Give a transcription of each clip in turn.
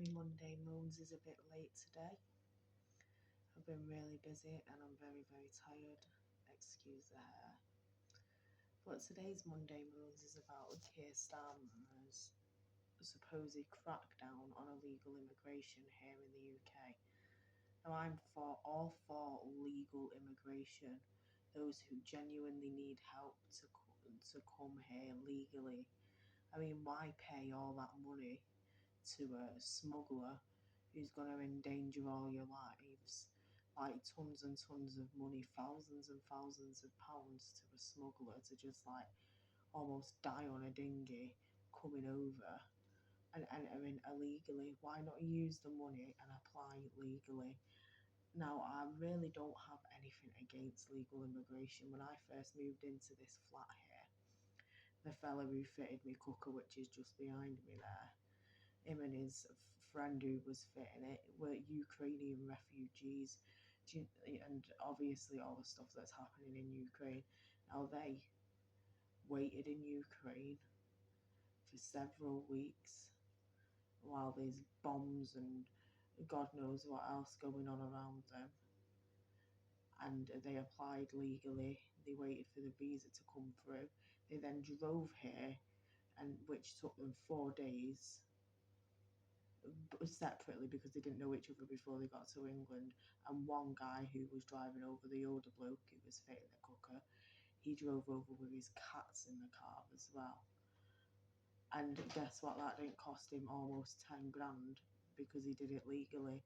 my Monday moons is a bit late today. I've been really busy and I'm very, very tired. Excuse the hair. But today's Monday moons is about Keir Starmer's supposed crackdown on illegal immigration here in the UK. Now, I'm all for legal immigration, those who genuinely need help to come here legally. I mean, why pay all that money to a smuggler who's going to endanger all your lives? Like tons and tons of money, thousands and thousands of pounds to a smuggler to just like almost die on a dinghy coming over and entering illegally. Why not use the money and apply legally? Now, I really don't have anything against legal immigration. When I first moved into this flat here, the fella who fitted me cooker, which is just behind me there, him and his friend who was fitting it were Ukrainian refugees, and obviously all the stuff that's happening in Ukraine. Now, they waited in Ukraine for several weeks while there's bombs and God knows what else going on around them. And they applied legally. They waited for the visa to come through. They then drove here, and which took them 4 days separately because they didn't know each other before they got to England. And one guy who was driving over, the older bloke who was fitting the cooker, he drove over with his cats in the car as well. And guess what? That didn't cost him almost 10 grand because he did it legally.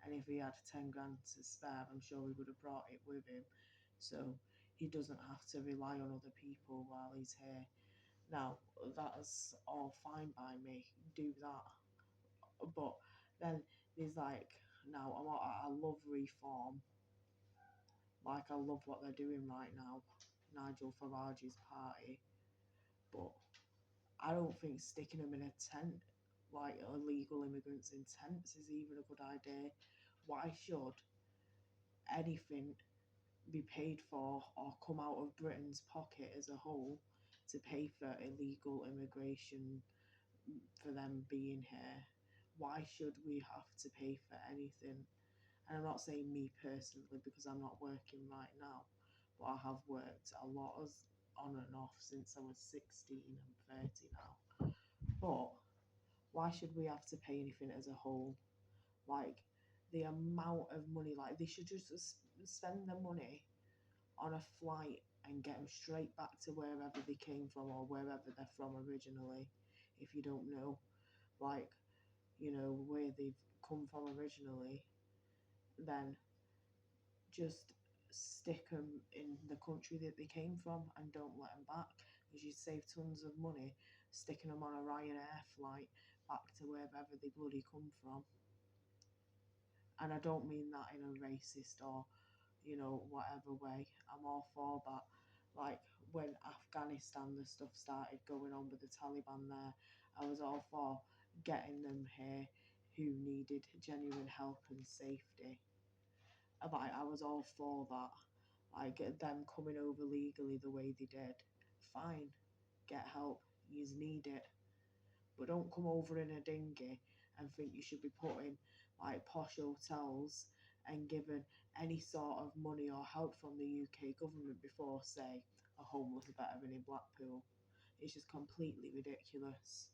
And if he had 10 grand to spare, I'm sure he would have brought it with him. So he doesn't have to rely on other people while he's here. Now, that's all fine by me. Do that. But then there's like, now I love reform. Like, I love what they're doing right now, Nigel Farage's party. But I don't think sticking them in a tent, like illegal immigrants in tents, is even a good idea. Why should anything be paid for or come out of Britain's pocket as a whole to pay for illegal immigration for them being here? Why should we have to pay for anything? And I'm not saying me personally because I'm not working right now, but I have worked a lot on and off since I was 16 and 30 now. But why should we have to pay anything as a whole? Like, the amount of money, like they should just spend the money on a flight and get them straight back to wherever they came from or wherever they're from originally. If you don't know, like, where they've come from originally, then just stick them in the country that they came from and don't let them back, because you'd save tons of money sticking them on a Ryanair flight back to wherever they bloody come from. And I don't mean that in a racist or whatever way. I'm all for that. Like when Afghanistan, the stuff started going on with the Taliban there, I was all for getting them here who needed genuine help and safety. I was all for that. Like them coming over legally the way they did. Fine, get help. You need it. But don't come over in a dinghy and think you should be putting like posh hotels and given any sort of money or help from the UK government before, say, a homeless veteran in Blackpool. It's just completely ridiculous.